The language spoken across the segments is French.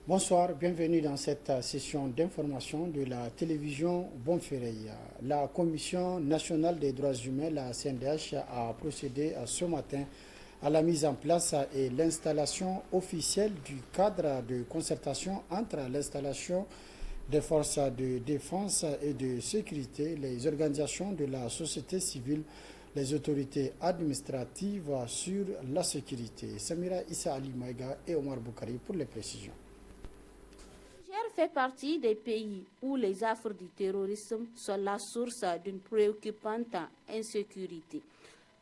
Bonsoir, bienvenue dans cette session d'information de la télévision Bonferré. La Commission nationale des droits humains, la CNDH, a procédé ce matin à la mise en place et l'installation officielle du cadre de concertation entre l'installation des forces de défense et de sécurité, les organisations de la société civile, les autorités administratives sur la sécurité. Samira Issa Ali Maïga et Omar Boukari pour les précisions. Le Niger fait partie des pays où les affres du terrorisme sont la source d'une préoccupante insécurité.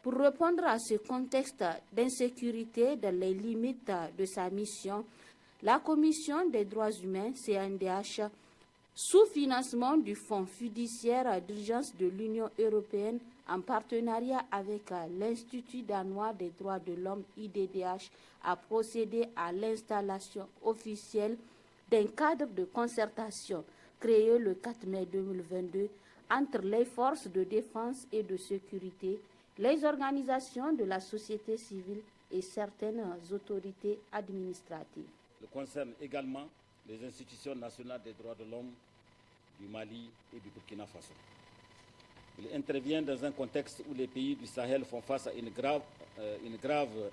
Pour répondre à ce contexte d'insécurité dans les limites de sa mission, la Commission des droits humains, CNDH, sous financement du Fonds fiduciaire d'urgence de l'Union européenne, en partenariat avec l'Institut danois des droits de l'homme, IDDH, a procédé à l'installation officielle d'un cadre de concertation créé le 4 mai 2022 entre les forces de défense et de sécurité, les organisations de la société civile et certaines autorités administratives. Il concerne également les institutions nationales des droits de l'homme du Mali et du Burkina Faso. Il intervient dans un contexte où les pays du Sahel font face à une grave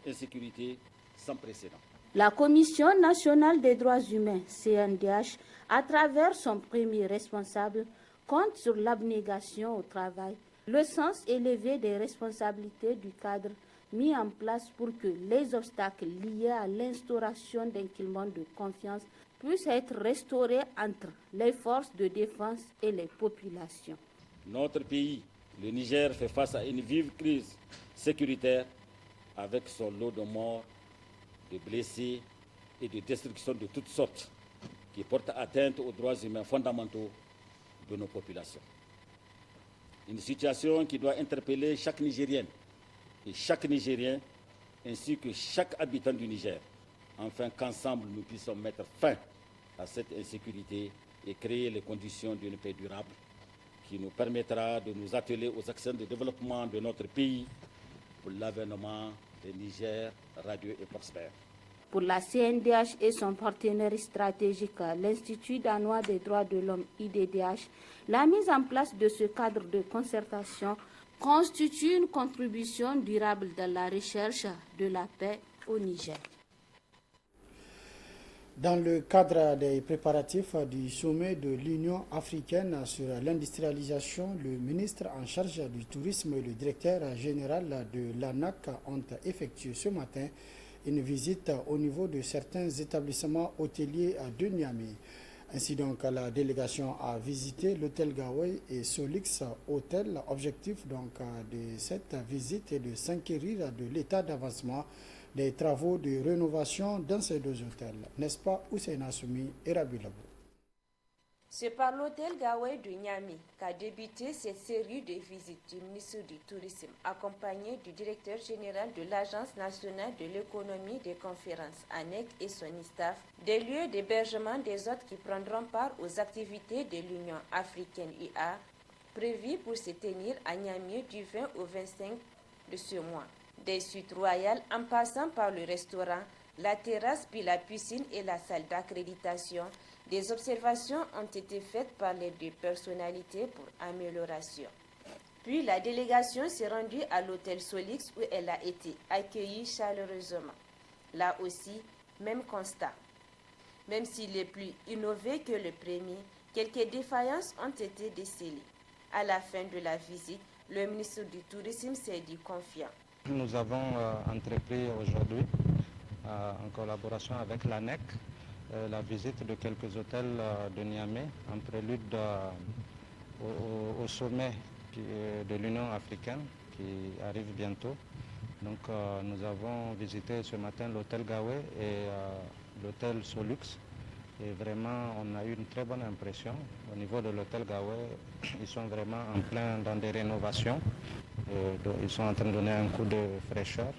insécurité sans précédent. La Commission nationale des droits humains, CNDH, à travers son premier responsable, compte sur l'abnégation au travail, le sens élevé des responsabilités du cadre mis en place pour que les obstacles liés à l'instauration d'un climat de confiance puissent être restaurés entre les forces de défense et les populations. Notre pays, le Niger, fait face à une vive crise sécuritaire avec son lot de morts, de blessés et de destructions de toutes sortes qui portent atteinte aux droits humains fondamentaux de nos populations. Une situation qui doit interpeller chaque Nigérienne et chaque Nigérien ainsi que chaque habitant du Niger, afin qu'ensemble nous puissions mettre fin à cette insécurité et créer les conditions d'une paix durable qui nous permettra de nous atteler aux actions de développement de notre pays pour l'avènement d'un Niger radieux et prospère. Pour la CNDH et son partenaire stratégique, l'Institut danois des droits de l'homme, IDDH, la mise en place de ce cadre de concertation constitue une contribution durable dans la recherche de la paix au Niger. Dans le cadre des préparatifs du sommet de l'Union africaine sur l'industrialisation, le ministre en charge du tourisme et le directeur général de l'ANAC ont effectué ce matin une visite au niveau de certains établissements hôteliers de Niamey. Ainsi donc, la délégation a visité l'hôtel Gawai et Solix Hôtel. Objectif donc de cette visite est de s'enquérir de l'état d'avancement des travaux de rénovation dans ces deux hôtels. N'est-ce pas, Hussein Assoumi et Rabi Labou? C'est par l'hôtel Gawai de Niamey qu'a débuté cette série de visites du ministre du Tourisme, accompagné du directeur général de l'Agence nationale de l'économie des conférences, ANEC, et son staff, des lieux d'hébergement des hôtes qui prendront part aux activités de l'Union africaine IA, prévues pour se tenir à Niamey du 20 au 25 de ce mois. Des suites royales en passant par le restaurant, la terrasse puis la piscine et la salle d'accréditation. Des observations ont été faites par les deux personnalités pour amélioration. Puis la délégation s'est rendue à l'hôtel Solix où elle a été accueillie chaleureusement. Là aussi, même constat. Même s'il est plus innové que le premier, quelques défaillances ont été décelées. À la fin de la visite, le ministre du Tourisme s'est dit confiant. Nous avons entrepris aujourd'hui, en collaboration avec l'ANEC, la visite de quelques hôtels de Niamey en prélude au sommet de l'Union africaine qui arrive bientôt. Donc nous avons visité ce matin l'hôtel Gawai et l'hôtel Solux et vraiment on a eu une très bonne impression. Au niveau de l'hôtel Gawai, ils sont vraiment en plein dans des rénovations. Ils sont en train de donner un coup de fraîcheur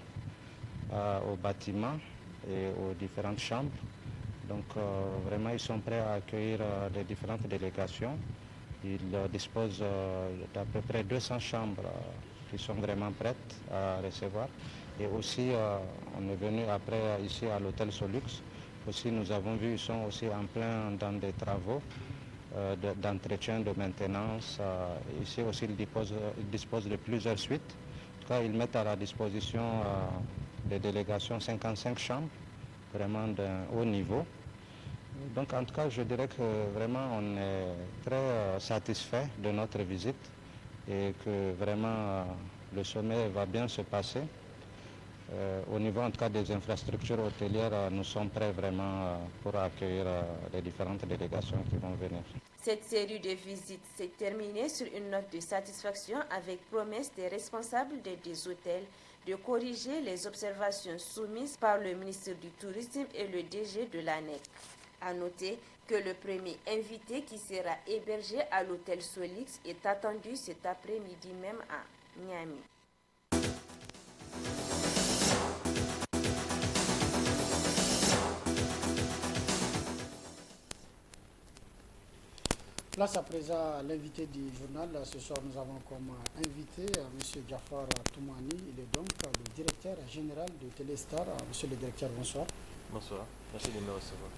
au bâtiment et aux différentes chambres. Donc vraiment, ils sont prêts à accueillir les différentes délégations. Ils disposent d'à peu près 200 chambres qui sont vraiment prêtes à recevoir. Et aussi, on est venu après ici à l'hôtel Solux Aussi, nous avons vu, ils sont aussi en plein dans des travaux d'entretien, de maintenance. Ici aussi, ils disposent de plusieurs suites. En tout cas, ils mettent à la disposition des délégations 55 chambres, vraiment d'un haut niveau. Donc, en tout cas, je dirais que vraiment, on est très satisfait de notre visite et que vraiment, le sommet va bien se passer. Au niveau en tout cas des infrastructures hôtelières, nous sommes prêts vraiment pour accueillir les différentes délégations qui vont venir. Cette série de visites s'est terminée sur une note de satisfaction avec promesse des responsables des hôtels de corriger les observations soumises par le ministre du Tourisme et le DG de l'ANEC. À noter que le premier invité qui sera hébergé à l'hôtel Solix est attendu cet après-midi même à Niamey. Place à présent à l'invité du journal. Ce soir, nous avons comme invité M. Jafar Toumani. Il est donc le directeur général de Téléstar. Monsieur le directeur, bonsoir. Bonsoir, merci de me recevoir.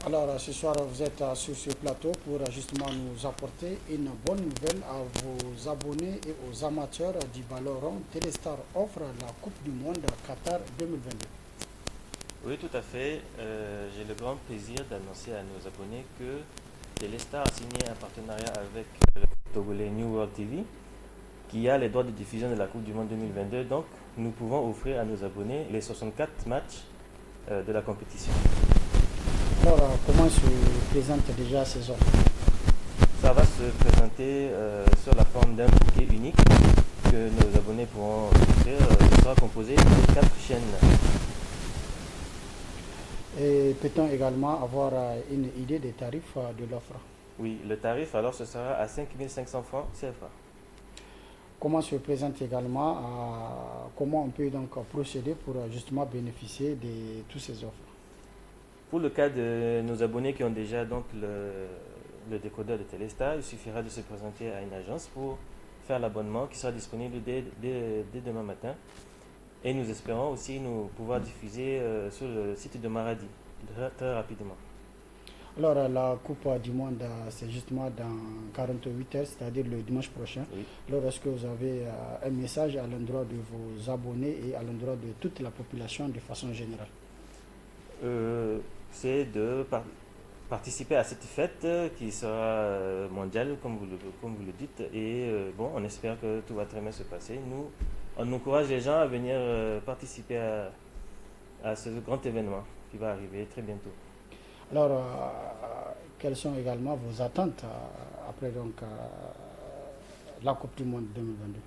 Alors, ce soir, vous êtes sur ce plateau pour justement nous apporter une bonne nouvelle à vos abonnés et aux amateurs du ballon rond. Téléstar offre la Coupe du Monde Qatar 2022. Oui, tout à fait. J'ai le grand plaisir d'annoncer à nos abonnés que Téléstar a signé un partenariat avec le Togolais New World TV qui a les droits de diffusion de la Coupe du Monde 2022. Donc, nous pouvons offrir à nos abonnés les 64 matchs de la compétition. Alors, comment se présente déjà ces offres? Ça va se présenter sur la forme d'un bouquet unique que nos abonnés pourront offrir. Il sera composé de 4 chaînes. Et peut-on également avoir une idée des tarifs de l'offre? Oui, le tarif alors ce sera à 5 500 francs CFA. Comment se présente également, comment on peut donc procéder pour justement bénéficier de toutes ces offres? Pour le cas de nos abonnés qui ont déjà donc le décodeur de Téléstar, il suffira de se présenter à une agence pour faire l'abonnement qui sera disponible dès demain matin. Et nous espérons aussi nous pouvoir diffuser sur le site de Maradi très rapidement. Alors la Coupe du Monde, c'est justement dans 48 heures, c'est-à-dire le dimanche prochain. Oui. Alors est-ce que vous avez un message à l'endroit de vos abonnés et à l'endroit de toute la population de façon générale? C'est de participer à cette fête qui sera mondiale, comme vous le dites. Et bon, on espère que tout va très bien se passer. Nous, on encourage les gens à venir participer à ce grand événement qui va arriver très bientôt. Alors, quelles sont également vos attentes après donc, la Coupe du Monde 2022?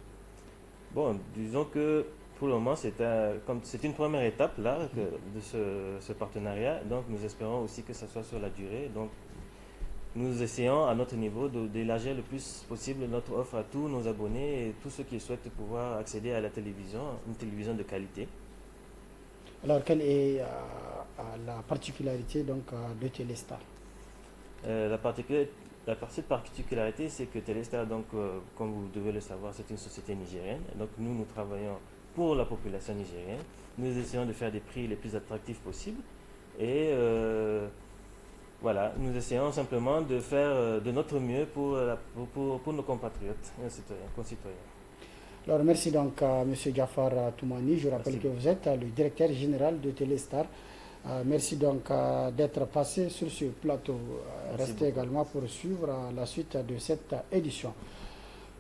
Bon, disons que pour le moment, c'est une première étape là, de ce partenariat. Donc, nous espérons aussi que ça soit sur la durée. Donc, nous essayons à notre niveau d'élargir le plus possible notre offre à tous nos abonnés et tous ceux qui souhaitent pouvoir accéder à la télévision, une télévision de qualité. Alors, quelle est la particularité donc, de Téléstar? La petite particularité, c'est que Téléstar, donc, comme vous devez le savoir, c'est une société nigérienne. Donc, nous travaillons pour la population nigérienne. Nous essayons de faire des prix les plus attractifs possibles. Et voilà, nous essayons simplement de faire de notre mieux pour nos compatriotes et concitoyens. Alors, merci donc à M. Jafar Toumani. Je rappelle que vous êtes le directeur général de Téléstar. Merci donc d'être passé sur ce plateau. Restez également pour suivre la suite de cette édition.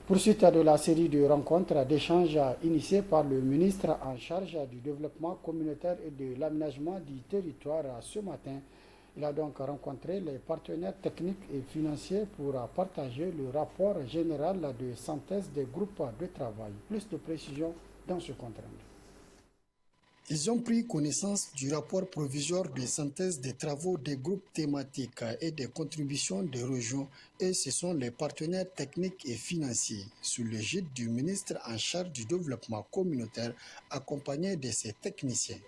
Poursuite de la série de rencontres, d'échanges initiés par le ministre en charge du développement communautaire et de l'aménagement du territoire ce matin. Il a donc rencontré les partenaires techniques et financiers pour partager le rapport général de synthèse des groupes de travail. Plus de précisions dans ce compte rendu. Ils ont pris connaissance du rapport provisoire de synthèse des travaux des groupes thématiques et des contributions des régions et ce sont les partenaires techniques et financiers sous l'égide du ministre en charge du développement communautaire accompagné de ses techniciens.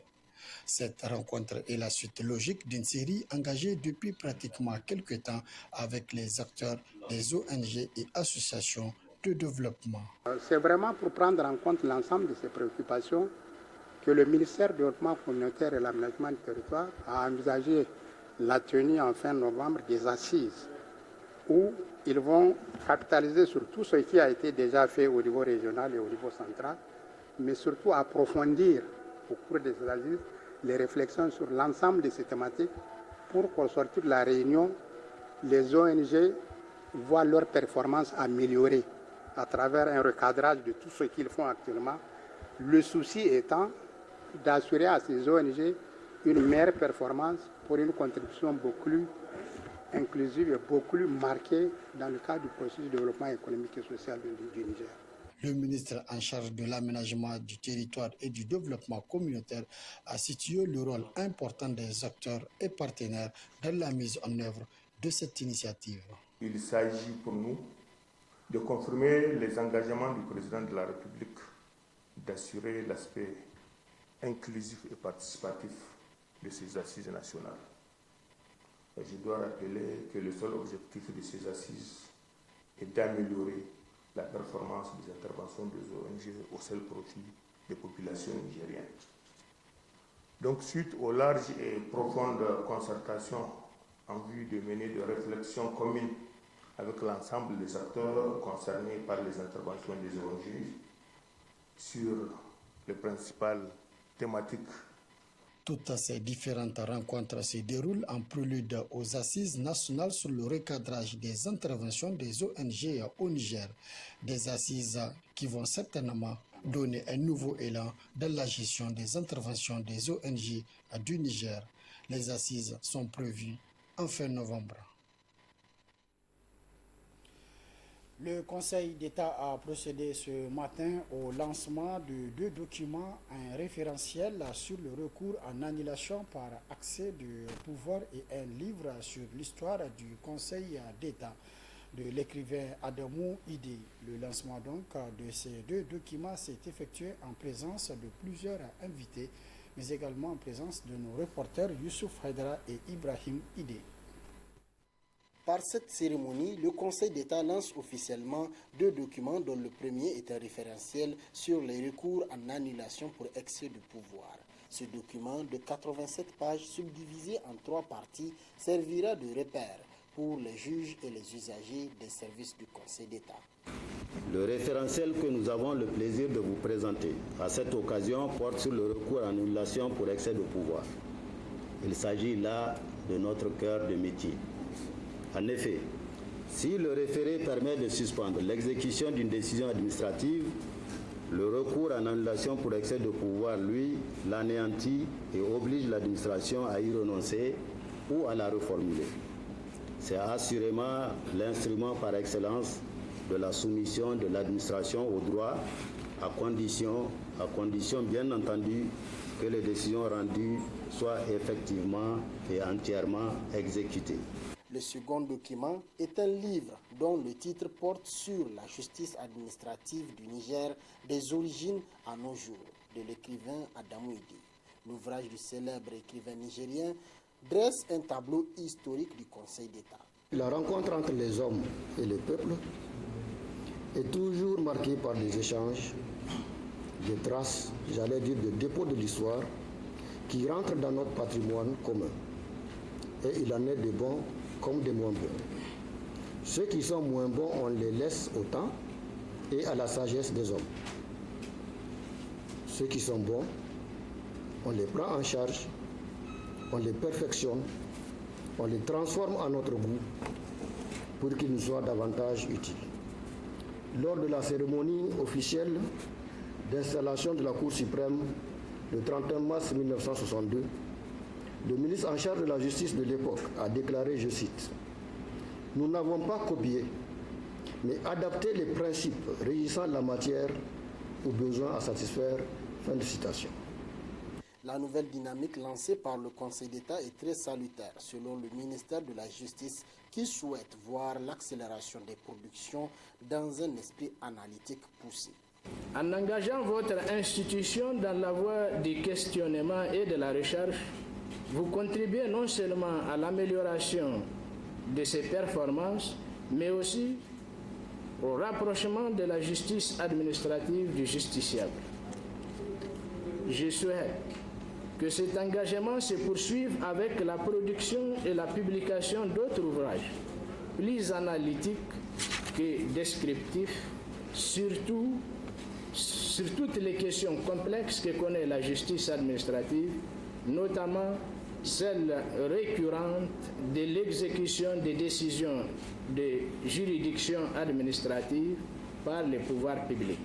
Cette rencontre est la suite logique d'une série engagée depuis pratiquement quelques temps avec les acteurs des ONG et associations de développement. C'est vraiment pour prendre en compte l'ensemble de ces préoccupations que le ministère du Développement communautaire et l'aménagement du territoire a envisagé la tenue en fin novembre des assises où ils vont capitaliser sur tout ce qui a été déjà fait au niveau régional et au niveau central, mais surtout approfondir au cours des assises les réflexions sur l'ensemble de ces thématiques pour qu'au sortir de la réunion, les ONG voient leur performance améliorée à travers un recadrage de tout ce qu'ils font actuellement. Le souci étant d'assurer à ces ONG une meilleure performance pour une contribution beaucoup plus inclusive et beaucoup plus marquée dans le cadre du processus de développement économique et social du Niger. Le ministre en charge de l'aménagement du territoire et du développement communautaire a situé le rôle important des acteurs et partenaires dans la mise en œuvre de cette initiative. Il s'agit pour nous de confirmer les engagements du président de la République d'assurer l'aspect inclusif et participatif de ces assises nationales. Je dois rappeler que le seul objectif de ces assises est d'améliorer la performance des interventions des ONG au seul profit des populations nigériennes. Donc, suite aux larges et profondes concertations en vue de mener des réflexions communes avec l'ensemble des acteurs concernés par les interventions des ONG sur les principales thématiques. Toutes ces différentes rencontres se déroulent en prélude aux assises nationales sur le recadrage des interventions des ONG au Niger. Des assises qui vont certainement donner un nouveau élan dans la gestion des interventions des ONG du Niger. Les assises sont prévues en fin novembre. Le Conseil d'État a procédé ce matin au lancement de 2 documents, un référentiel sur le recours en annulation par accès de pouvoir et un livre sur l'histoire du Conseil d'État de l'écrivain Adamou Idé. Le lancement donc de ces 2 documents s'est effectué en présence de plusieurs invités, mais également en présence de nos reporters Youssouf Haidara et Ibrahim Idé. Par cette cérémonie, le Conseil d'État lance officiellement 2 documents dont le premier est un référentiel sur les recours en annulation pour excès de pouvoir. Ce document de 87 pages subdivisé en 3 parties servira de repère pour les juges et les usagers des services du Conseil d'État. Le référentiel que nous avons le plaisir de vous présenter à cette occasion porte sur le recours en annulation pour excès de pouvoir. Il s'agit là de notre cœur de métier. En effet, si le référé permet de suspendre l'exécution d'une décision administrative, le recours en annulation pour excès de pouvoir, lui, l'anéantit et oblige l'administration à y renoncer ou à la reformuler. C'est assurément l'instrument par excellence de la soumission de l'administration au droit, à condition bien entendu que les décisions rendues soient effectivement et entièrement exécutées. Le second document est un livre dont le titre porte sur la justice administrative du Niger des origines à nos jours, de l'écrivain Adamou Idé. L'ouvrage du célèbre écrivain nigérien dresse un tableau historique du Conseil d'État. La rencontre entre les hommes et les peuples est toujours marquée par des échanges, des traces, j'allais dire des dépôts de l'histoire qui rentrent dans notre patrimoine commun. Et il en est des bons comme des moins bons. Ceux qui sont moins bons, on les laisse au temps et à la sagesse des hommes. Ceux qui sont bons, on les prend en charge, on les perfectionne, on les transforme à notre goût pour qu'ils nous soient davantage utiles. Lors de la cérémonie officielle d'installation de la Cour suprême le 31 mars 1962, le ministre en charge de la justice de l'époque a déclaré, je cite, « Nous n'avons pas copié, mais adapté les principes régissant la matière aux besoins à satisfaire. » Fin de citation. La nouvelle dynamique lancée par le Conseil d'État est très salutaire, selon le ministère de la Justice, qui souhaite voir l'accélération des productions dans un esprit analytique poussé. En engageant votre institution dans la voie du questionnement et de la recherche, vous contribuez non seulement à l'amélioration de ses performances, mais aussi au rapprochement de la justice administrative du justiciable. je souhaite que cet engagement se poursuive avec la production et la publication d'autres ouvrages plus analytiques que descriptifs, surtout sur toutes les questions complexes que connaît la justice administrative, notamment celle récurrente de l'exécution des décisions de juridiction administrative par les pouvoirs publics.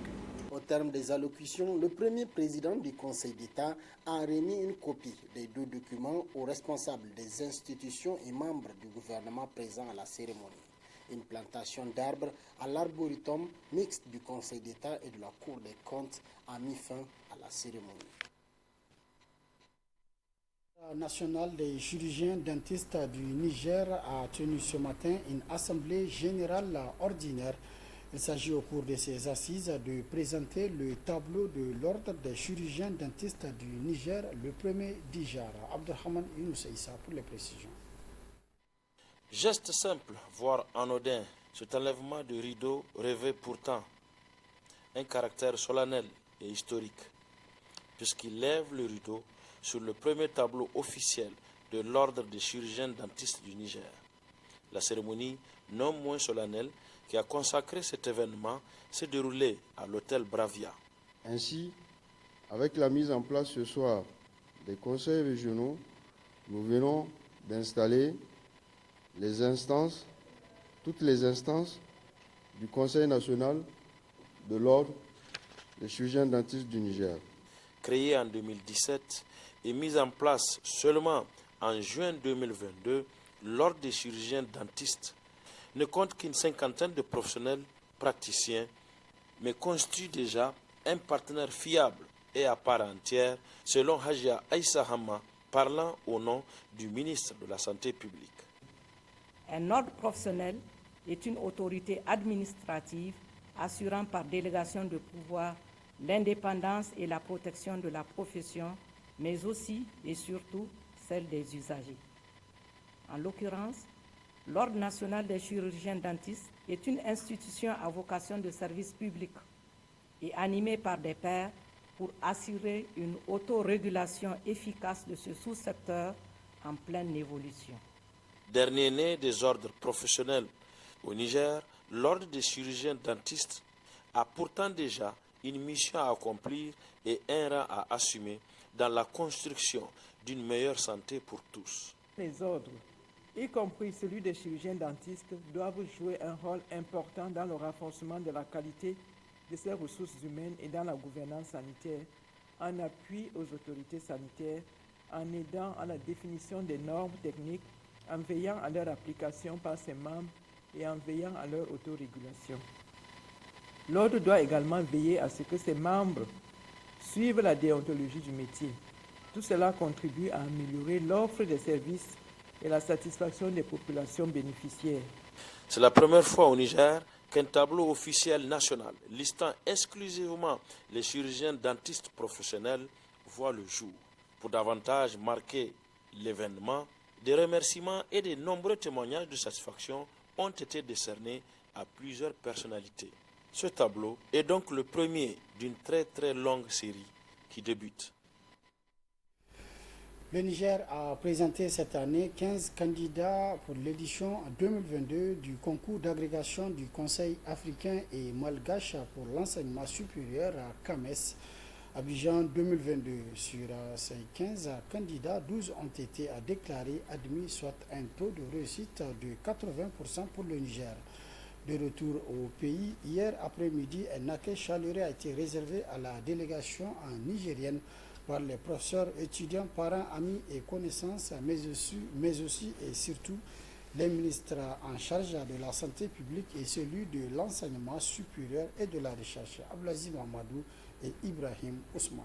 Au terme des allocutions, le premier président du Conseil d'État a remis une copie des 2 documents aux responsables des institutions et membres du gouvernement présents à la cérémonie. Une plantation d'arbres à l'arboretum mixte du Conseil d'État et de la Cour des comptes a mis fin à la cérémonie. La nationale des chirurgiens dentistes du Niger a tenu ce matin une assemblée générale ordinaire. Il s'agit au cours de ces assises de présenter le tableau de l'ordre des chirurgiens dentistes du Niger, le premier Dijar. Abdelrahman Younous Issa pour les précisions. Geste simple, voire anodin, cet enlèvement de rideau revêt pourtant un caractère solennel et historique, puisqu'il lève le rideau sur le premier tableau officiel de l'ordre des chirurgiens dentistes du Niger. La cérémonie, non moins solennelle, qui a consacré cet événement, s'est déroulée à l'hôtel Bravia. Ainsi, avec la mise en place ce soir des conseils régionaux, nous venons d'installer toutes les instances du Conseil national de l'ordre des chirurgiens dentistes du Niger. Créé en 2017 et mis en place seulement en juin 2022, l'ordre des chirurgiens dentistes ne compte qu'une cinquantaine de professionnels praticiens, mais constitue déjà un partenaire fiable et à part entière, selon Hajia Aïssa Hamma, parlant au nom du ministre de la Santé publique. Un ordre professionnel est une autorité administrative assurant par délégation de pouvoir l'indépendance et la protection de la profession, mais aussi et surtout celle des usagers. En l'occurrence, l'Ordre national des chirurgiens dentistes est une institution à vocation de service public et animée par des pairs pour assurer une autorégulation efficace de ce sous-secteur en pleine évolution. Dernier né des ordres professionnels au Niger, l'Ordre des chirurgiens dentistes a pourtant déjà une mission à accomplir et un rang à assumer dans la construction d'une meilleure santé pour tous. Les ordres, y compris celui des chirurgiens dentistes, doivent jouer un rôle important dans le renforcement de la qualité de ces ressources humaines et dans la gouvernance sanitaire, en appui aux autorités sanitaires, en aidant à la définition des normes techniques, en veillant à leur application par ses membres et en veillant à leur autorégulation. L'ordre doit également veiller à ce que ses membres suivent la déontologie du métier. Tout cela contribue à améliorer l'offre de services et la satisfaction des populations bénéficiaires. C'est la première fois au Niger qu'un tableau officiel national listant exclusivement les chirurgiens dentistes professionnels voit le jour. Pour davantage marquer l'événement, des remerciements et de nombreux témoignages de satisfaction ont été décernés à plusieurs personnalités. Ce tableau est donc le premier d'une très longue série qui débute. Le Niger a présenté cette année 15 candidats pour l'édition 2022 du concours d'agrégation du Conseil africain et malgache pour l'enseignement supérieur à CAMES, Abidjan 2022. Sur ces 15 candidats, 12 ont été déclarés admis, soit un taux de réussite de 80% pour le Niger. De retour au pays, hier après-midi, un accueil chaleureux a été réservé à la délégation nigérienne par les professeurs, étudiants, parents, amis et connaissances, mais aussi et surtout les ministres en charge de la santé publique et celui de l'enseignement supérieur et de la recherche, Ablazi Mamadou et Ibrahim Ousmane.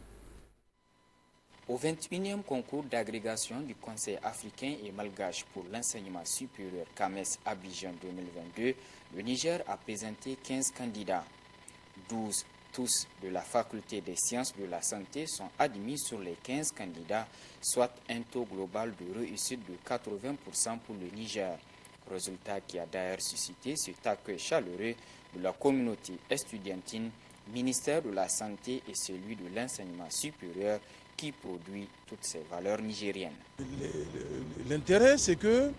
Au 21e concours d'agrégation du Conseil africain et malgache pour l'enseignement supérieur CAMES Abidjan 2022, le Niger a présenté 15 candidats. 12 tous de la faculté des sciences de la santé sont admis sur les 15 candidats, soit un taux global de réussite de 80% pour le Niger. Résultat qui a d'ailleurs suscité cet accueil chaleureux de la communauté estudiantine, ministère de la Santé et celui de l'enseignement supérieur qui produit toutes ces valeurs nigériennes. L'intérêt, c'est que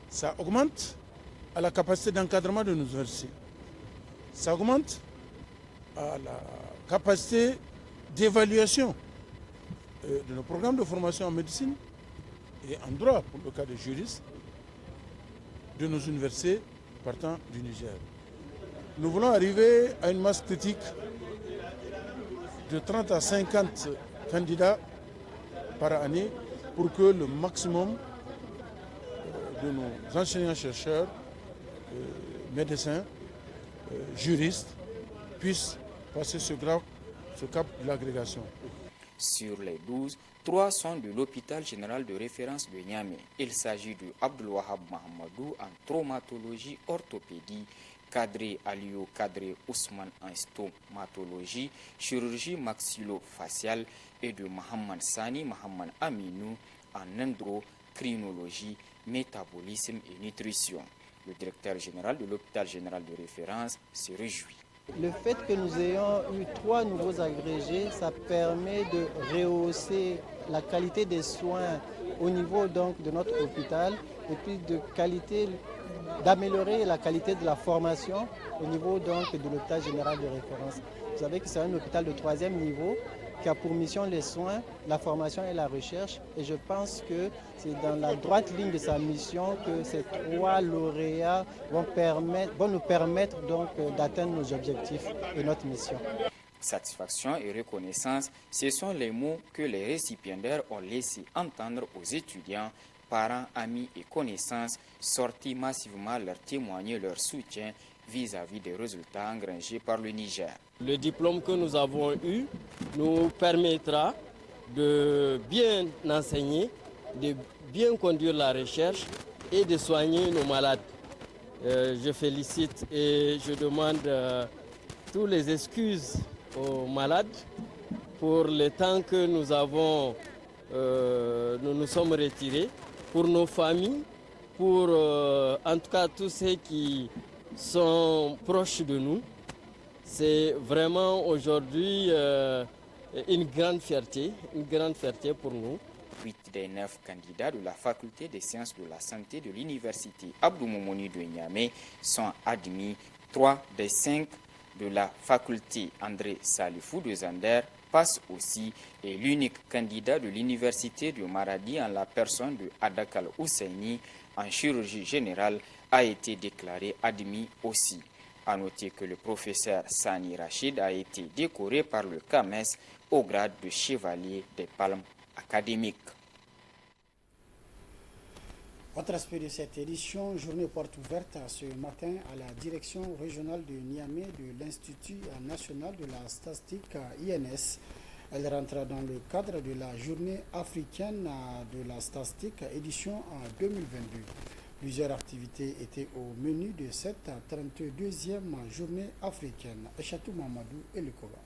ça augmente à la capacité d'encadrement de nos universités. Ça augmente à la capacité d'évaluation de nos programmes de formation en médecine et en droit, pour le cas des juristes, de nos universités partant du Niger. Nous voulons arriver à une masse critique de 30 à 50 candidats par année pour que le maximum de nos enseignants-chercheurs, médecins, juristes puissent passer ce cap de l'agrégation. Sur les 12, 3 sont de l'hôpital général de référence de Niamey. Il s'agit de Abdelwahab Mahamadou en traumatologie orthopédie, Kadri Aliou Kadri Ousmane en stomatologie, chirurgie maxillo-faciale et de Mohamed Sani Mohamed Aminou en endocrinologie, métabolisme et nutrition. Le directeur général de l'hôpital général de référence se réjouit. Le fait que nous ayons eu 3 nouveaux agrégés, ça permet de rehausser la qualité des soins au niveau donc de notre hôpital et puis d'améliorer la qualité de la formation au niveau donc de l'hôpital général de référence. Vous savez que c'est un hôpital de 3e niveau qui a pour mission les soins, la formation et la recherche. Et je pense que c'est dans la droite ligne de sa mission que ces 3 lauréats vont nous permettre donc d'atteindre nos objectifs et notre mission. Satisfaction et reconnaissance, ce sont les mots que les récipiendaires ont laissé entendre aux étudiants, parents, amis et connaissances sortis massivement leur témoigner leur soutien vis-à-vis des résultats engrangés par le Niger. Le diplôme que nous avons eu nous permettra de bien enseigner, de bien conduire la recherche et de soigner nos malades. Je félicite et je demande toutes les excuses aux malades pour le temps que nous nous sommes retirés, pour nos familles, pour en tout cas tous ceux qui sont proches de nous. C'est vraiment aujourd'hui une grande fierté pour nous. 8 des 9 candidats de la faculté des sciences de la santé de l'université Abdou Moumouni de Niamey sont admis. 3 des 5 de la faculté André Salifou de Zander passent aussi et l'unique candidat de l'université de Maradi en la personne de Adakal Ousseini en chirurgie générale a été déclaré admis aussi. A noter que le professeur Sani Rachid a été décoré par le CAMES au grade de chevalier des palmes académiques. Autre aspect de cette édition, journée porte ouverte ce matin à la direction régionale de Niamey de l'Institut national de la statistique INS. Elle rentre dans le cadre de la journée africaine de la statistique édition 2022. Plusieurs activités étaient au menu de cette 32e journée africaine. Echatou Mamadou et le Koba.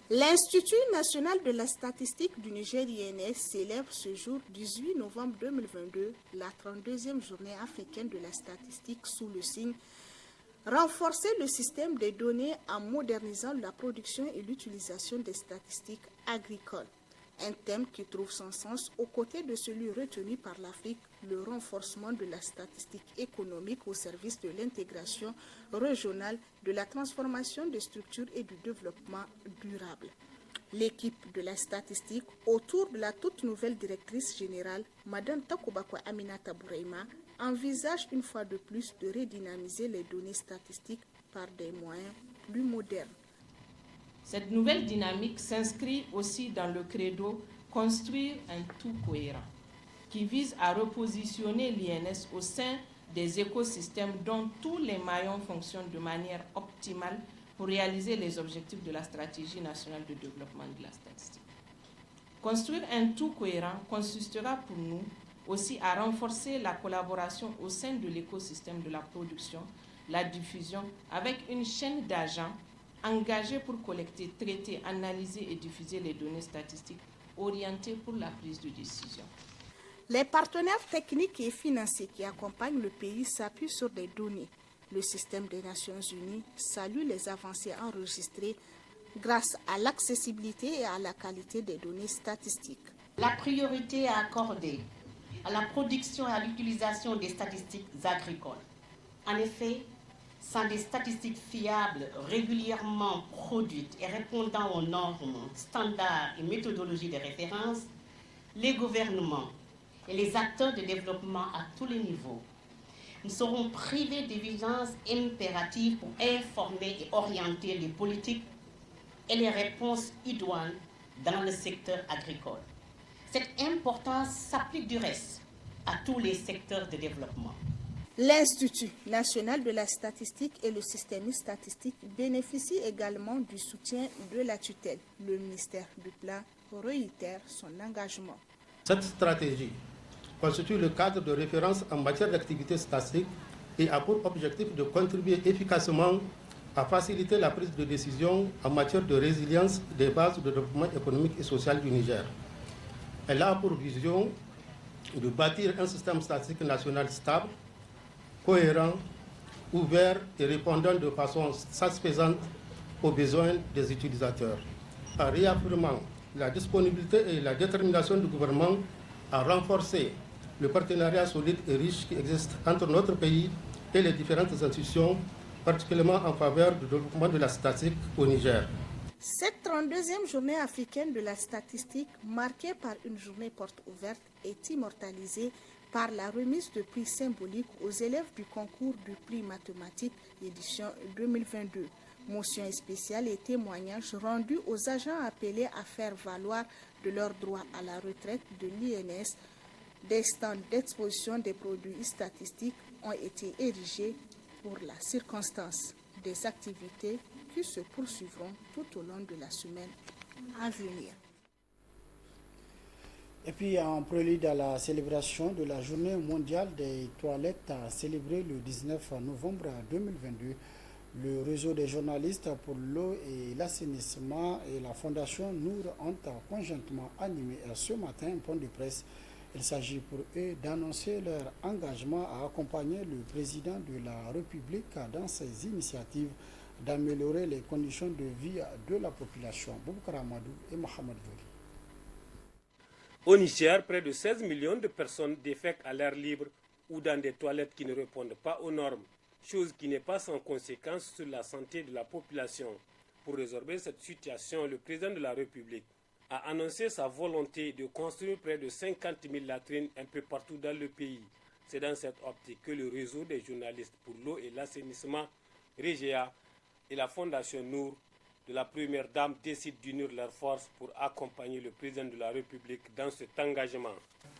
L'Institut national de la statistique du Niger INS célèbre ce jour 18 novembre 2022 la 32e journée africaine de la statistique sous le signe « Renforcer le système des données en modernisant la production et l'utilisation des statistiques agricoles ». Un thème qui trouve son sens aux côtés de celui retenu par l'Afrique, le renforcement de la statistique économique au service de l'intégration régionale, de la transformation des structures et du développement durable. L'équipe de la statistique, autour de la toute nouvelle directrice générale, Mme Takobakwa Aminata Boureima, envisage une fois de plus de redynamiser les données statistiques par des moyens plus modernes. Cette nouvelle dynamique s'inscrit aussi dans le credo « Construire un tout cohérent » qui vise à repositionner l'INS au sein des écosystèmes dont tous les maillons fonctionnent de manière optimale pour réaliser les objectifs de la stratégie nationale de développement de la statistique. Construire un tout cohérent consistera pour nous aussi à renforcer la collaboration au sein de l'écosystème de la production, la diffusion, avec une chaîne d'agents engagés pour collecter, traiter, analyser et diffuser les données statistiques orientées pour la prise de décision. Les partenaires techniques et financiers qui accompagnent le pays s'appuient sur des données. Le système des Nations Unies salue les avancées enregistrées grâce à l'accessibilité et à la qualité des données statistiques. La priorité est accordée à la production et à l'utilisation des statistiques agricoles. En effet, sans des statistiques fiables, régulièrement produites et répondant aux normes, standards et méthodologies de référence, les gouvernements et les acteurs de développement à tous les niveaux nous serons privés des vigilances impératives pour informer et orienter les politiques et les réponses idoines dans le secteur agricole. Cette importance s'applique du reste à tous les secteurs de développement. L'Institut national de la statistique et le système statistique bénéficient également du soutien de la tutelle. Le ministère du Plan réitère son engagement. Cette stratégie constitue le cadre de référence en matière d'activité statistique et a pour objectif de contribuer efficacement à faciliter la prise de décision en matière de résilience des bases de développement économique et social du Niger. Elle a pour vision de bâtir un système statistique national stable, cohérent, ouvert et répondant de façon satisfaisante aux besoins des utilisateurs. En réaffirmant la disponibilité et la détermination du gouvernement à renforcer le partenariat solide et riche qui existe entre notre pays et les différentes institutions, particulièrement en faveur du développement de la statistique au Niger. Cette 32e journée africaine de la statistique, marquée par une journée porte ouverte, est immortalisée par la remise de prix symboliques aux élèves du concours du prix mathématique édition 2022. Motion spéciale et témoignages rendus aux agents appelés à faire valoir de leurs droits à la retraite de l'INS. Des stands d'exposition des produits statistiques ont été érigés pour la circonstance. Des activités qui se poursuivront tout au long de la semaine à venir. Et puis en prélude à la célébration de la journée mondiale des toilettes célébrée le 19 novembre 2022, le réseau des journalistes pour l'eau et l'assainissement et la fondation Nour ont conjointement animé ce matin un point de presse. Il s'agit pour eux d'annoncer leur engagement à accompagner le président de la République dans ses initiatives d'améliorer les conditions de vie de la population. Boubacar Amadou et Mohamed Vouri. Au Niger, près de 16 millions de personnes défèquent à l'air libre ou dans des toilettes qui ne répondent pas aux normes, chose qui n'est pas sans conséquence sur la santé de la population. Pour résorber cette situation, le président de la République a annoncé sa volonté de construire près de 50 000 latrines un peu partout dans le pays. C'est dans cette optique que le réseau des journalistes pour l'eau et l'assainissement, REGEA, et la fondation Nour de la première dame décident d'unir leurs forces pour accompagner le président de la République dans cet engagement.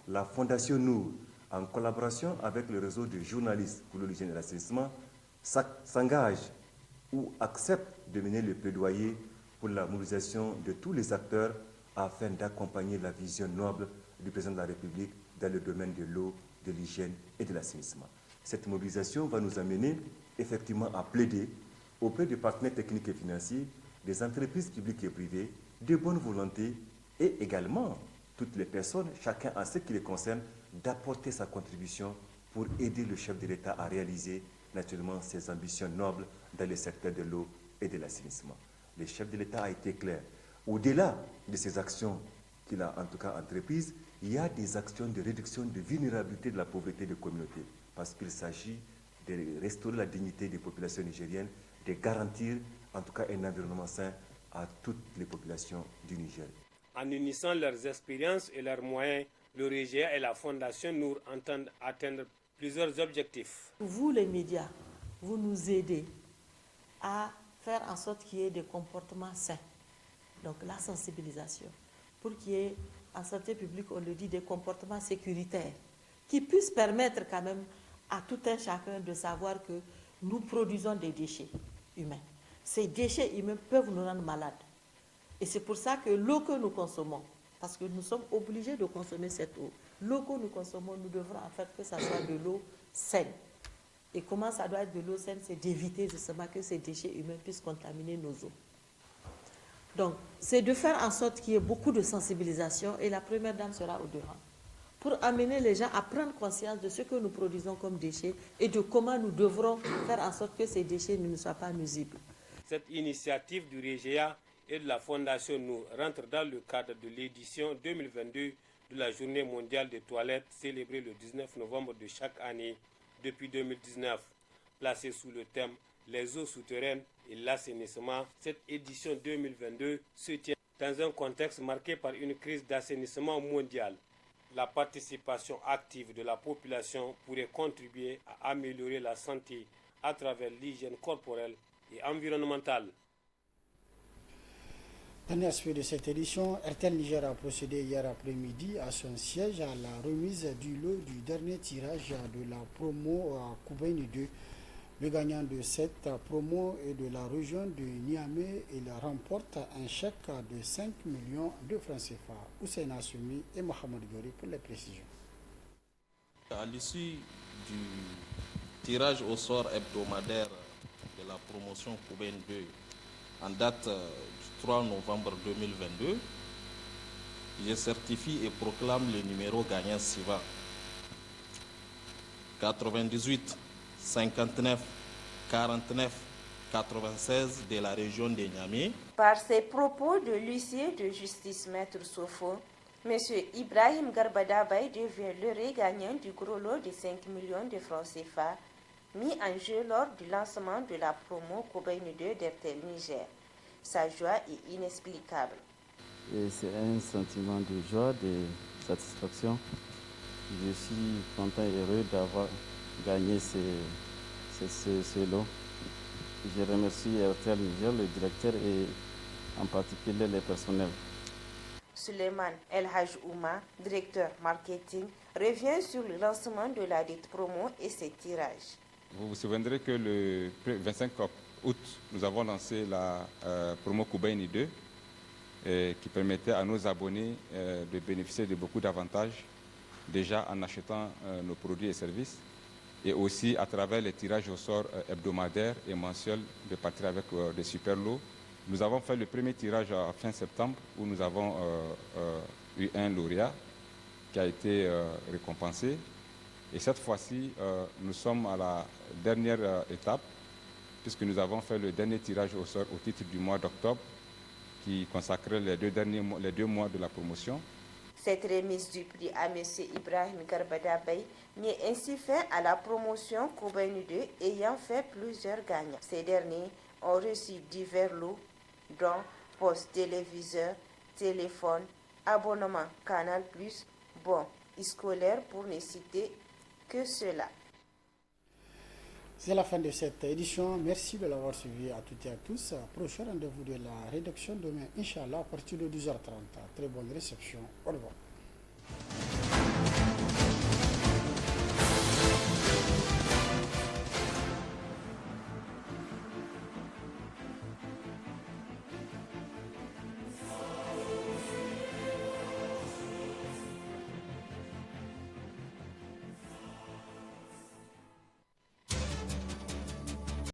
La fondation Nour, en collaboration avec le réseau de journalistes pour l'eau, l'hygiène et l'assainissement, s'engage ou accepte de mener le plaidoyer pour la mobilisation de tous les acteurs afin d'accompagner la vision noble du président de la République dans le domaine de l'eau, de l'hygiène et de l'assainissement. Cette mobilisation va nous amener effectivement à plaider auprès des partenaires techniques et financiers, des entreprises publiques et privées, de bonne volonté et également toutes les personnes, chacun à ce qui les concerne, d'apporter sa contribution pour aider le chef de l'État à réaliser naturellement ses ambitions nobles dans le secteur de l'eau et de l'assainissement. Le chef de l'État a été clair. Au-delà de ces actions qu'il a en tout cas entreprises, il y a des actions de réduction de vulnérabilité de la pauvreté des communautés, parce qu'il s'agit de restaurer la dignité des populations nigériennes, de garantir en tout cas un environnement sain à toutes les populations du Niger. En unissant leurs expériences et leurs moyens, le REGEA et la fondation Nour entendent atteindre plusieurs objectifs. Vous les médias, vous nous aidez à faire en sorte qu'il y ait des comportements sains. Donc la sensibilisation, pour qu'il y ait en santé publique, on le dit, des comportements sécuritaires qui puissent permettre quand même à tout un chacun de savoir que nous produisons des déchets humains. Ces déchets humains peuvent nous rendre malades. Et c'est pour ça que l'eau que nous consommons, parce que nous sommes obligés de consommer cette eau, l'eau que nous consommons, nous devrons en fait que ça soit de l'eau saine. Et comment ça doit être de l'eau saine? C'est d'éviter justement que ces déchets humains puissent contaminer nos eaux. Donc, c'est de faire en sorte qu'il y ait beaucoup de sensibilisation et la première dame sera au-devant pour amener les gens à prendre conscience de ce que nous produisons comme déchets et de comment nous devrons faire en sorte que ces déchets ne soient pas nuisibles. Cette initiative du REGEA et de la Fondation Nous rentre dans le cadre de l'édition 2022 de la Journée mondiale des toilettes célébrée le 19 novembre de chaque année depuis 2019. Placée sous le thème « Les eaux souterraines et l'assainissement », cette édition 2022 se tient dans un contexte marqué par une crise d'assainissement mondial. La participation active de la population pourrait contribuer à améliorer la santé à travers l'hygiène corporelle et environnementale. Dernier aspect de cette édition, RTL Niger a procédé hier après-midi à son siège à la remise du lot du dernier tirage de la promo Koubaini 2. Le gagnant de cette promo est de la région de Niamey. Il remporte un chèque de 5 millions de francs CFA. Hussein Assoumi et Mohamed Gori pour les précisions. À l'issue du tirage au sort hebdomadaire de la promotion Koubaini 2 en date du 3 novembre 2022, je certifie et proclame le numéro gagnant suivant: 98 59 49 96 de la région de Niamey. Par ces propos de l'huissier de justice Maître Sofo, M. Ibrahim Garbadabay devient l'heureux gagnant du gros lot de 5 millions de francs CFA mis en jeu lors du lancement de la promo Koubaini 2 d'RTL Niger. Sa joie est inexplicable. C'est un sentiment de joie, de satisfaction. Je suis content et heureux d'avoir gagner ce lot. Je remercie RTL Niger, le directeur et en particulier les personnels. Suleiman El Haj Ouma, directeur marketing, revient sur le lancement de la dite promo et ses tirages. Vous vous souviendrez que le 25 août, nous avons lancé la promo Koubaini 2 qui permettait à nos abonnés de bénéficier de beaucoup d'avantages déjà en achetant nos produits et services, et aussi à travers les tirages au sort hebdomadaires et mensuels de partir avec des super lots. Nous avons fait le premier tirage à fin septembre où nous avons eu un lauréat qui a été récompensé. Et cette fois-ci, nous sommes à la dernière étape puisque nous avons fait le dernier tirage au sort au titre du mois d'octobre qui consacrait les deux mois de la promotion. Cette remise du prix à M. Ibrahim Garbadabay met ainsi fin à la promotion Koubaini 2 ayant fait plusieurs gagnants. Ces derniers ont reçu divers lots, dont poste téléviseur, téléphone, abonnement Canal+, bons scolaires pour ne citer que cela. C'est la fin de cette édition. Merci de l'avoir suivi à toutes et à tous. Prochain rendez-vous de la rédaction demain, Inch'Allah, à partir de 12h30. Très bonne réception. Au revoir.